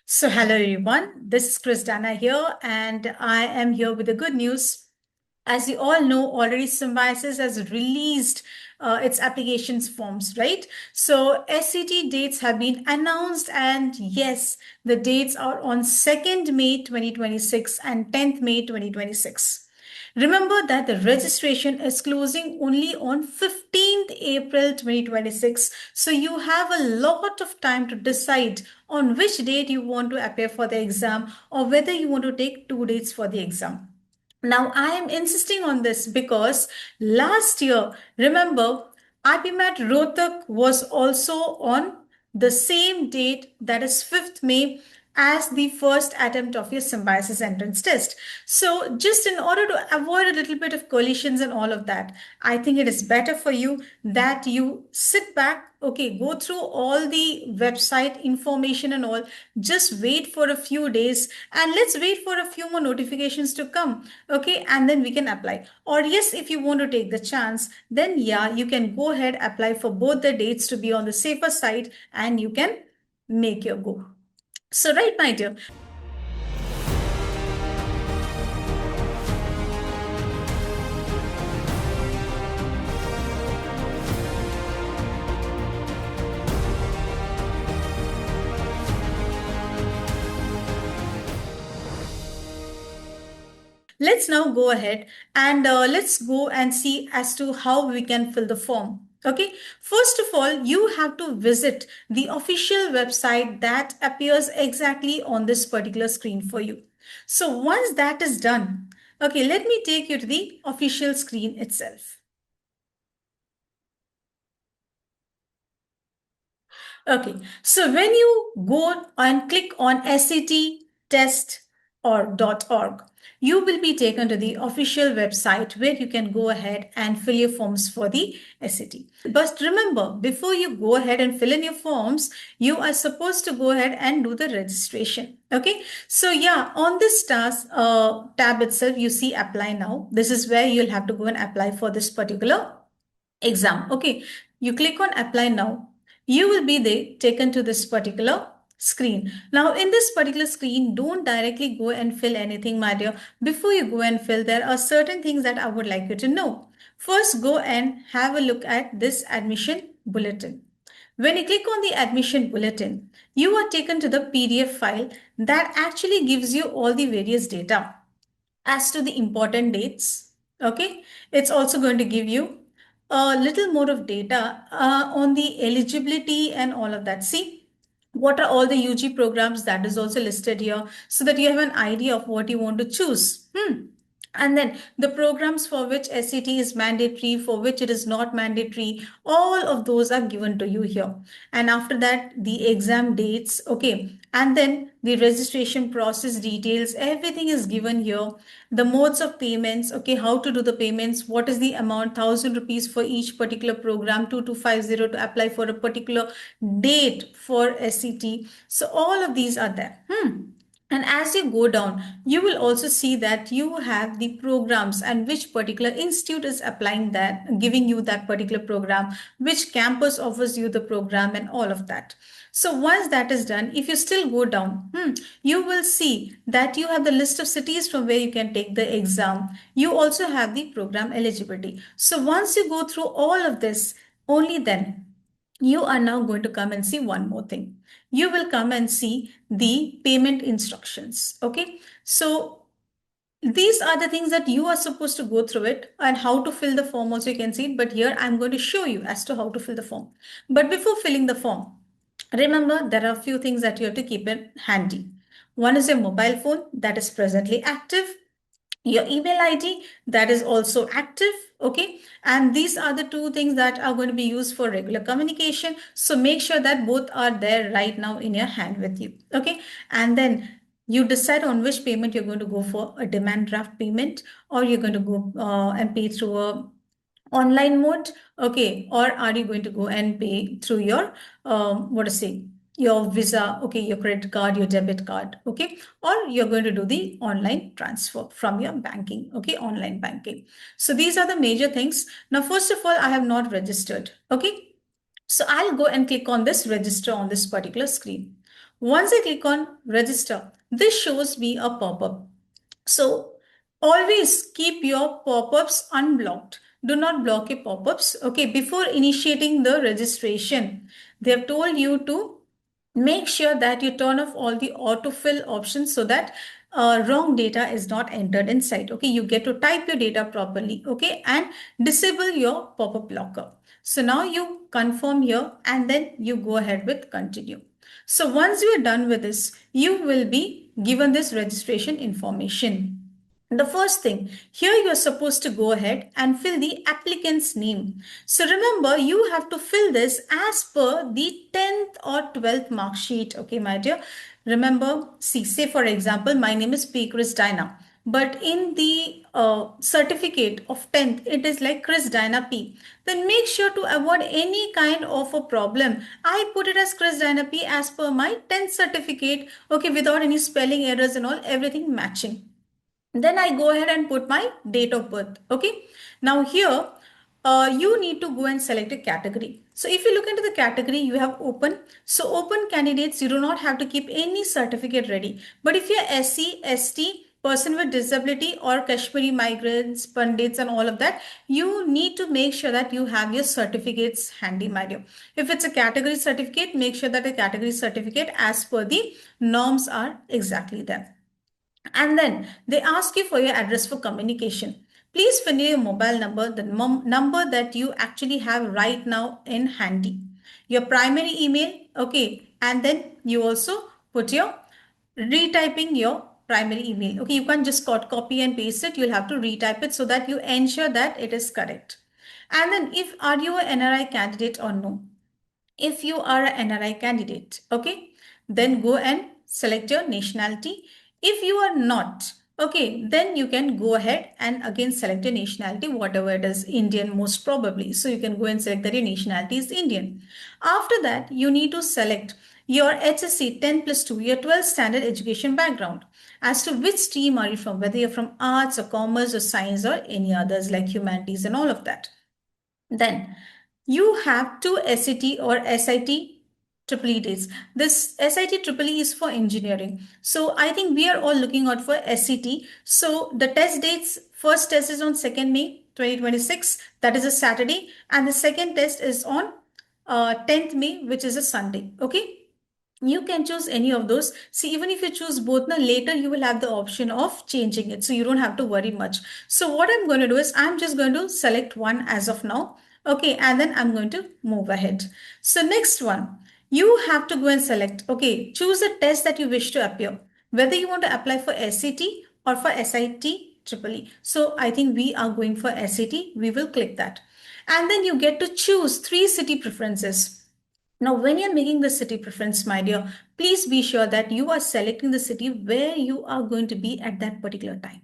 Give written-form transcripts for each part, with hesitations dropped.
Hello everyone. This is Christina here, and I am here with the good news. As you all know, already Symbiosis has released its applications forms, right? So SCT dates have been announced, and yes, the dates are on 2nd May 2026 and 10th May 2026. Remember that the registration is closing only on 15th April 2026. So you have a lot of time to decide on which date you want to appear for the exam or whether you want to take 2 dates for the exam. Now, I am insisting on this because last year, remember, IPMAT Rohtak was also on the same date, that is 5th May, as the first attempt of your symbiosis entrance test. So, just in order to avoid a little bit of collisions and all of that, I think it is better for you that you sit back, okay, go through all the website information and all, just wait for a few days and let's wait for a few more notifications to come, okay, and then we can apply. Or yes, if you want to take the chance, then yeah, you can go ahead, apply for both the dates to be on the safer side, and you can make your go. So right, my dear. Let's now go ahead and let's go and see as to how we can fill the form. Okay, first of all, you have to visit the official website that appears exactly on this particular screen for you. So once that is done, okay, let me take you to the official screen itself. Okay, so when you go and click on SAT test or .org, you will be taken to the official website where you can go ahead and fill your forms for the SAT. But remember, before you go ahead and fill in your forms, you are supposed to go ahead and do the registration. Okay, so yeah, on this task tab itself, you see apply now. This is where you'll have to go and apply for this particular exam. Okay, you click on apply now. You will be taken to this particular screen. Now in this particular screen, don't directly go and fill anything, my dear. Before you go and fill, there are certain things that I would like you to know. First, go and have a look at this admission bulletin. When you click on the admission bulletin, you are taken to the PDF file that actually gives you all the various data as to the important dates. Okay, it's also going to give you a little more of data on the eligibility and all of that. See, what are all the UG programs that is also listed here so that you have an idea of what you want to choose. And then the programs for which SCT is mandatory, for which it is not mandatory, all of those are given to you here. And after that, the exam dates, okay. And then the registration process details, everything is given here. The modes of payments, okay, how to do the payments, what is the amount, 1,000 rupees for each particular program, 2250 to apply for a particular date for SCT. So all of these are there. And as you go down, you will also see that you have the programs and which particular institute is applying that, giving you that particular program, which campus offers you the program and all of that. So once that is done, if you still go down, you will see that you have the list of cities from where you can take the exam. You also have the program eligibility. So once you go through all of this, only then you are now going to come and see one more thing. You will come and see the payment instructions. Okay. So these are the things that you are supposed to go through it, and how to fill the form also you can see it. But here I'm going to show you as to how to fill the form. But before filling the form, remember there are a few things that you have to keep it handy. One is your mobile phone that is presently active, your email ID that is also active, okay, and these are the two things that are going to be used for regular communication, so make sure that both are there right now in your hand with you, okay. And then you decide on which payment you're going to go for, a demand draft payment, or you're going to go and pay through a online mode, okay, or are you going to go and pay through your what to say, your visa, okay, your credit card, your debit card, okay, or you're going to do the online transfer from your banking, okay, online banking. So these are the major things. Now first of all, I have not registered, okay, so I'll go and click on this register on this particular screen. Once I click on register, this shows me a pop-up. So always keep your pop-ups unblocked. Do not block your pop-ups. Okay, before initiating the registration, they have told you to make sure that you turn off all the autofill options so that wrong data is not entered inside. Okay, you get to type your data properly. Okay, and disable your pop-up blocker. So now you confirm here and then you go ahead with continue. So once you are done with this, you will be given this registration information. The first thing, here you are supposed to go ahead and fill the applicant's name. So remember, you have to fill this as per the 10th or 12th mark sheet. Okay, my dear. Remember, see, say for example, my name is P. Chris Dina. But in the certificate of 10th, it is like Chris Dina P. Then make sure to avoid any kind of a problem. I put it as Chris Dina P as per my 10th certificate. Okay, without any spelling errors and all, everything matching. Then I go ahead and put my date of birth. Okay. Now here, you need to go and select a category. So if you look into the category, you have open. So open candidates, you do not have to keep any certificate ready. But if you're SC, ST, person with disability or Kashmiri migrants, pundits and all of that, you need to make sure that you have your certificates handy, my dear. If it's a category certificate, make sure that the category certificate as per the norms are exactly there. And then they ask you for your address for communication. Please fill your mobile number, the number that you actually have right now in handy. Your primary email, okay, and then you also put your retyping your primary email. Okay, you can't just copy and paste it. You'll have to retype it so that you ensure that it is correct. And then if are you an NRI candidate or no? If you are an NRI candidate, okay, then go and select your nationality. If you are not, okay, then you can go ahead and again select your nationality, whatever it is, Indian most probably. So you can go and select that your nationality is Indian. After that, you need to select your HSC 10 plus 2, your 12th standard education background. As to which stream are you from, whether you're from arts or commerce or science or any others like humanities and all of that. Then you have two SAT or SIT triple E days. This SIT triple E is for engineering. So I think we are all looking out for SCT. So the test dates, first test is on 2nd May 2026. That is a Saturday. And the second test is on 10th May, which is a Sunday. Okay. You can choose any of those. See, even if you choose both, now later you will have the option of changing it. So you don't have to worry much. So what I'm going to do is I'm just going to select one as of now. Okay, and then I'm going to move ahead. So next one, you have to go and select, okay, choose a test that you wish to appear, whether you want to apply for SCT or for SIT triple E. So I think we are going for SCT. We will click that. And then you get to choose 3 city preferences. Now, when you're making the city preference, my dear, please be sure that you are selecting the city where you are going to be at that particular time.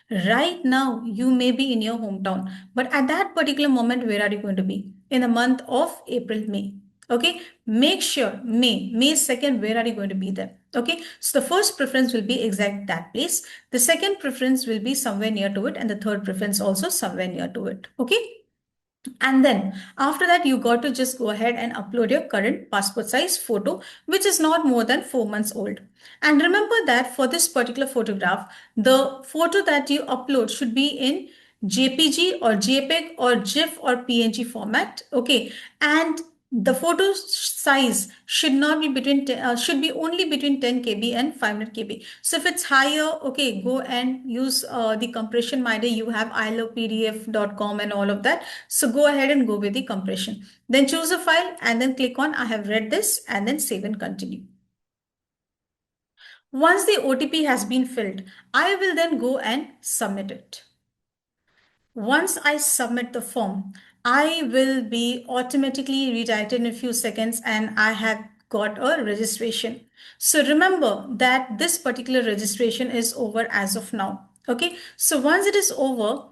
Right now, you may be in your hometown, but at that particular moment, where are you going to be? In the month of April, May. Okay, make sure May 2nd, where are you going to be there? Okay, so the first preference will be exact that place. The second preference will be somewhere near to it, and the third preference also somewhere near to it. Okay. And then after that, you got to just go ahead and upload your current passport size photo, which is not more than 4 months old. And remember that for this particular photograph, the photo that you upload should be in JPG or JPEG or GIF or PNG format. Okay. And the photo size should not be between should be only between 10 KB and 500 KB. So if it's higher, okay, go and use the compression MIDI. You have ilovepdf.com and all of that. So go ahead and go with the compression. Then choose a file and then click on I have read this and then save and continue. Once the OTP has been filled, I will then go and submit it. Once I submit the form, I will be automatically redirected in a few seconds and I have got a registration. So remember that this particular registration is over as of now. Okay, so once it is over,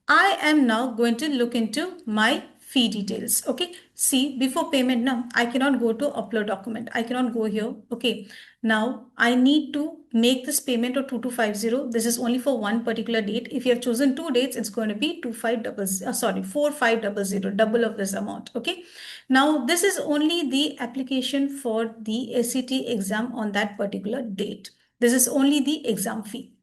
I am now going to look into my fee details. Okay, see, before payment now, I cannot go to upload document. I cannot go here. Okay, now I need to make this payment of 2250. This is only for one particular date. If you have chosen two dates, it's going to be 4500, double of this amount. Okay, now this is only the application for the SCT exam on that particular date. This is only the exam fee.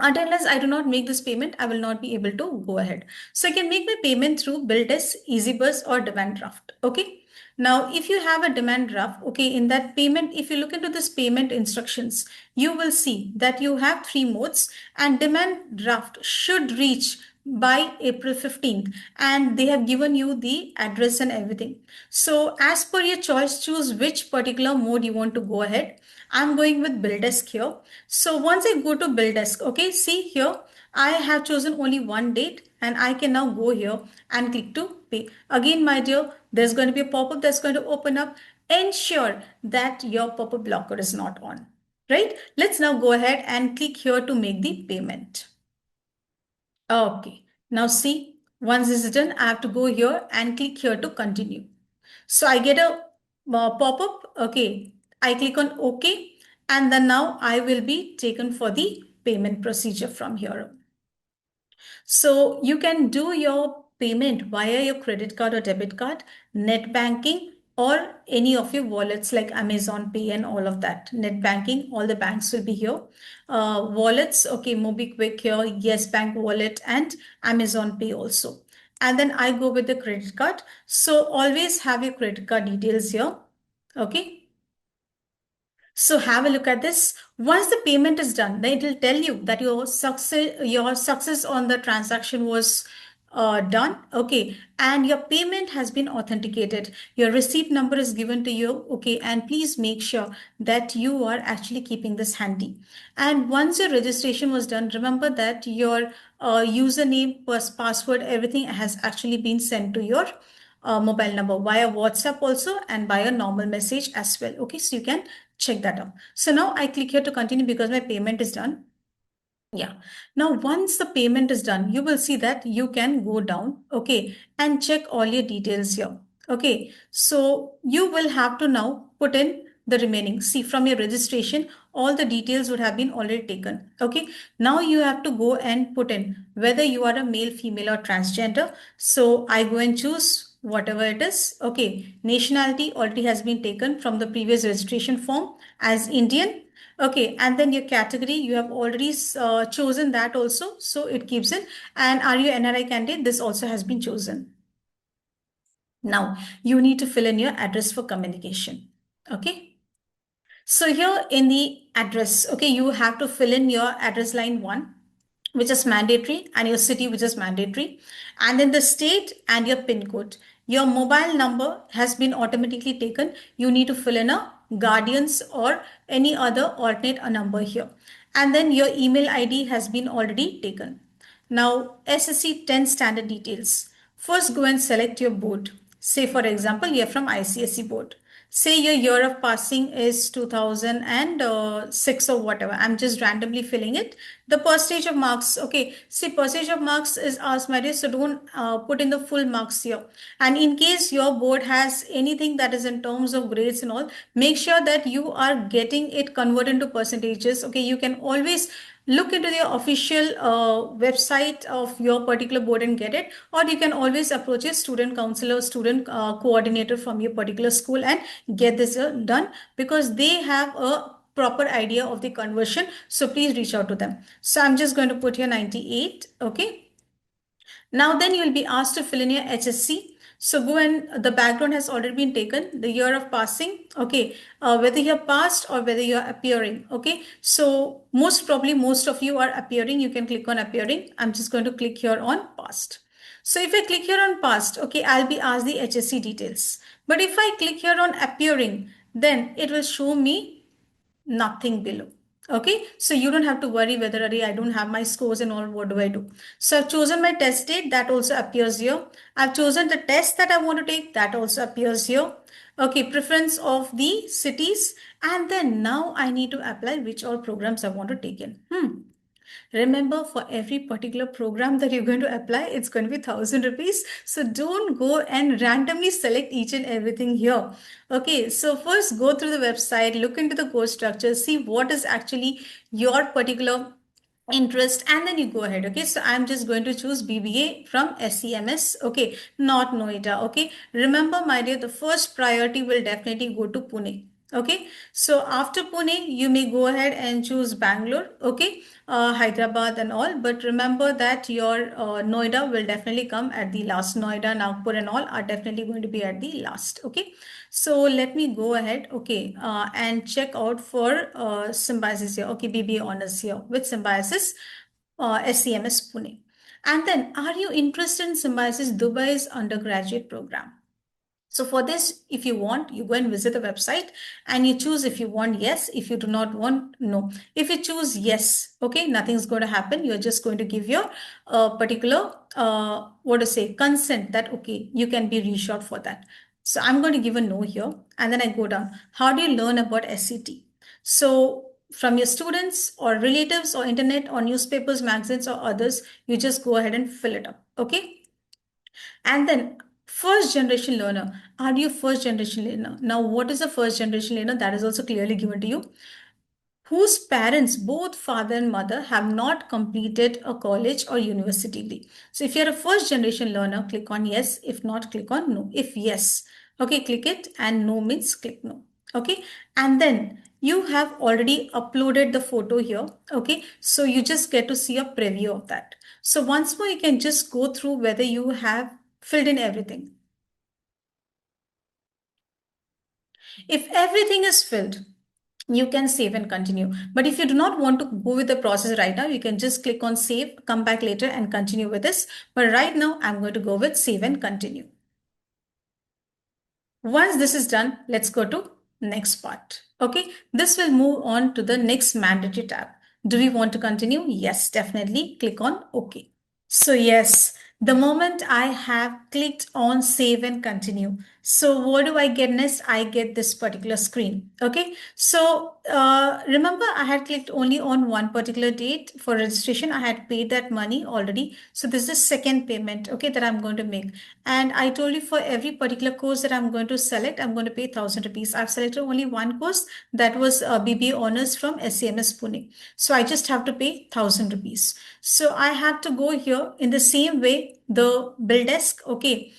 Unless I do not make this payment, I will not be able to go ahead. So I can make my payment through bill desk, EasyBus, or demand draft. Okay. Now, if you have a demand draft, okay, in that payment, if you look into this payment instructions, you will see that you have three modes, and demand draft should reach by April 15th, and they have given you the address and everything. So as per your choice, choose which particular mode you want to go ahead. I'm going with bill desk here. So once I go to bill desk, okay, see here, I have chosen only one date, and I can now go here and click to pay. Again, my dear, there's going to be a pop-up that's going to open up. Ensure that your pop-up blocker is not on, right? Let's now go ahead and click here to make the payment. Okay, now see, once this is done, I have to go here and click here to continue. So I get a pop-up. Okay, I click on OK, and then now I will be taken for the payment procedure from here. So you can do your payment via your credit card or debit card, net banking, or any of your wallets like Amazon Pay and all of that. Net banking, all the banks will be here. Wallets, okay, MobiKwik here, Yes Bank wallet, and Amazon Pay also. And then I go with the credit card. So always have your credit card details here. Okay. So have a look at this. Once the payment is done, then it will tell you that your success on the transaction was done. Okay, and your payment has been authenticated. Your receipt number is given to you. Okay, and please make sure that you are actually keeping this handy. And once your registration was done, remember that your username, password, everything has actually been sent to your mobile number via WhatsApp also, and by a normal message as well. Okay, so you can check that out. So now I click here to continue because my payment is done. Yeah. Now, once the payment is done, you will see that you can go down, okay, and check all your details here. Okay. So you will have to now put in the remaining. See, from your registration, all the details would have been already taken. Okay. Now you have to go and put in whether you are a male, female, or transgender. So I go and choose whatever it is. Okay. Nationality already has been taken from the previous registration form as Indian. Okay, and then your category, you have already chosen that also, so it keeps it. And are you NRI candidate? This also has been chosen. Now, you need to fill in your address for communication. Okay. So here in the address, okay, you have to fill in your address line 1, which is mandatory, and your city, which is mandatory, and then the state and your PIN code. Your mobile number has been automatically taken. You need to fill in a guardians or any other alternate a number here. And then your email ID has been already taken. Now, SSC 10 standard details. First, go and select your board. Say, for example, you're from ICSE board. Say your year of passing is 2006 or whatever. I'm just randomly filling it. The percentage of marks. Okay. See, percentage of marks is asked, Mary, so don't put in the full marks here. And in case your board has anything that is in terms of grades and all, make sure that you are getting it converted into percentages. Okay. You can always look into the official website of your particular board and get it, or you can always approach a student counselor, student coordinator from your particular school and get this done, because they have a proper idea of the conversion. So please reach out to them. So I'm just going to put here 98. Okay. Now then you will be asked to fill in your HSC. So go and the background has already been taken, the year of passing, okay, whether you're passed or whether you're appearing, okay. So most probably most of you are appearing. You can click on appearing. I'm just going to click here on passed. So if I click here on passed, okay, I'll be asked the HSC details. But if I click here on appearing, then it will show me nothing below. Okay, so you don't have to worry whether I don't have my scores and all, what do I do? So I've chosen my test date, that also appears here. I've chosen the test that I want to take, that also appears here. Okay, preference of the cities, and then now I need to apply which all programs I want to take in. Remember, for every particular program that you're going to apply, it's going to be 1,000 rupees. So don't go and randomly select each and everything here. Okay, so first go through the website, look into the course structure, see what is actually your particular interest, and then you go ahead. Okay, so I'm just going to choose BBA from SEMS. Okay, not Noida. Okay, remember, my dear, the first priority will definitely go to Pune. Okay, so after Pune, you may go ahead and choose Bangalore, okay, Hyderabad and all. But remember that your Noida will definitely come at the last. Noida, Nagpur and all are definitely going to be at the last. Okay, so let me go ahead, okay, and check out for Symbiosis here. Okay, BBA honors here with Symbiosis, SCMS Pune. And then, are you interested in Symbiosis Dubai's undergraduate program? So for this, if you want, you go and visit the website and you choose if you want yes, if you do not want no. If you choose yes, okay, nothing's going to happen. You're just going to give your particular what to say consent that okay, you can be reassured for that. So I'm going to give a no here, and then I go down. How do you learn about SCT? So from your students or relatives or internet or newspapers, magazines or others, you just go ahead and fill it up. Okay. And then first generation learner. Are you first generation learner? Now, what is a first generation learner? That is also clearly given to you. Whose parents, both father and mother, have not completed a college or university degree. So if you're a first generation learner, click on yes. If not, click on no. If yes, okay, click it, and no means click no. Okay. And then you have already uploaded the photo here. Okay. So you just get to see a preview of that. So once more, you can just go through whether you have filled in everything. If everything is filled, you can save and continue. But if you do not want to go with the process right now, you can just click on save, come back later and continue with this. But right now, I'm going to go with save and continue. Once this is done, let's go to next part. Okay, this will move on to the next mandatory tab. Do we want to continue? Yes, definitely. Click on OK. So yes, the moment I have clicked on save and continue. So what do I get next? I get this particular screen. Okay. So remember I had clicked only on one particular date for registration. I had paid that money already. So this is the second payment, okay, that I'm going to make. And I told you for every particular course that I'm going to select, I'm going to pay 1,000 rupees. I've selected only one course, that was BBA Honors from SCMS Pune. So I just have to pay 1,000 rupees. So I have to go here in the same way, the bill desk, okay,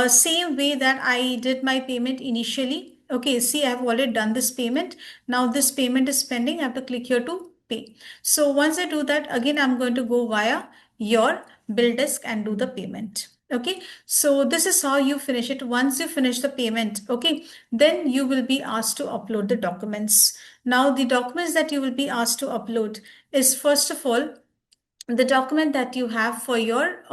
same way that I did my payment initially. Okay, see, I've already done this payment. Now this payment is pending. I have to click here to pay. So once I do that, again, I'm going to go via your bill desk and do the payment. Okay, so this is how you finish it. Once you finish the payment, okay, then you will be asked to upload the documents. Now, the documents that you will be asked to upload is, first of all, the document that you have for your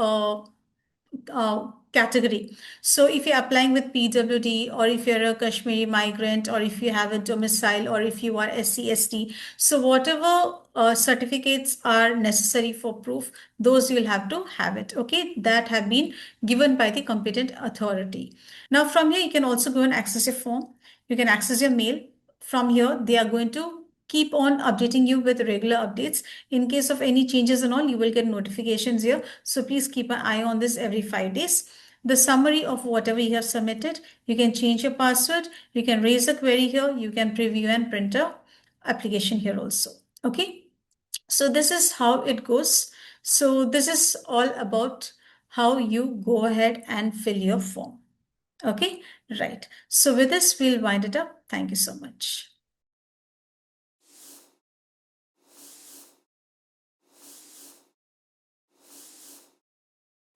category. So if you're applying with PWD, or if you're a Kashmiri migrant, or if you have a domicile, or if you are SC/ST, so whatever certificates are necessary for proof, those you'll have to have it. Okay, that have been given by the competent authority. Now from here, you can also go and access your form. You can access your mail. From here, they are going to keep on updating you with regular updates. In case of any changes and all, you will get notifications here. So please keep an eye on this every 5 days. The summary of whatever you have submitted, you can change your password, you can raise a query here, you can preview and print a application here also. Okay. So this is how it goes. So this is all about how you go ahead and fill your form. Okay, right. So with this, we'll wind it up. Thank you so much.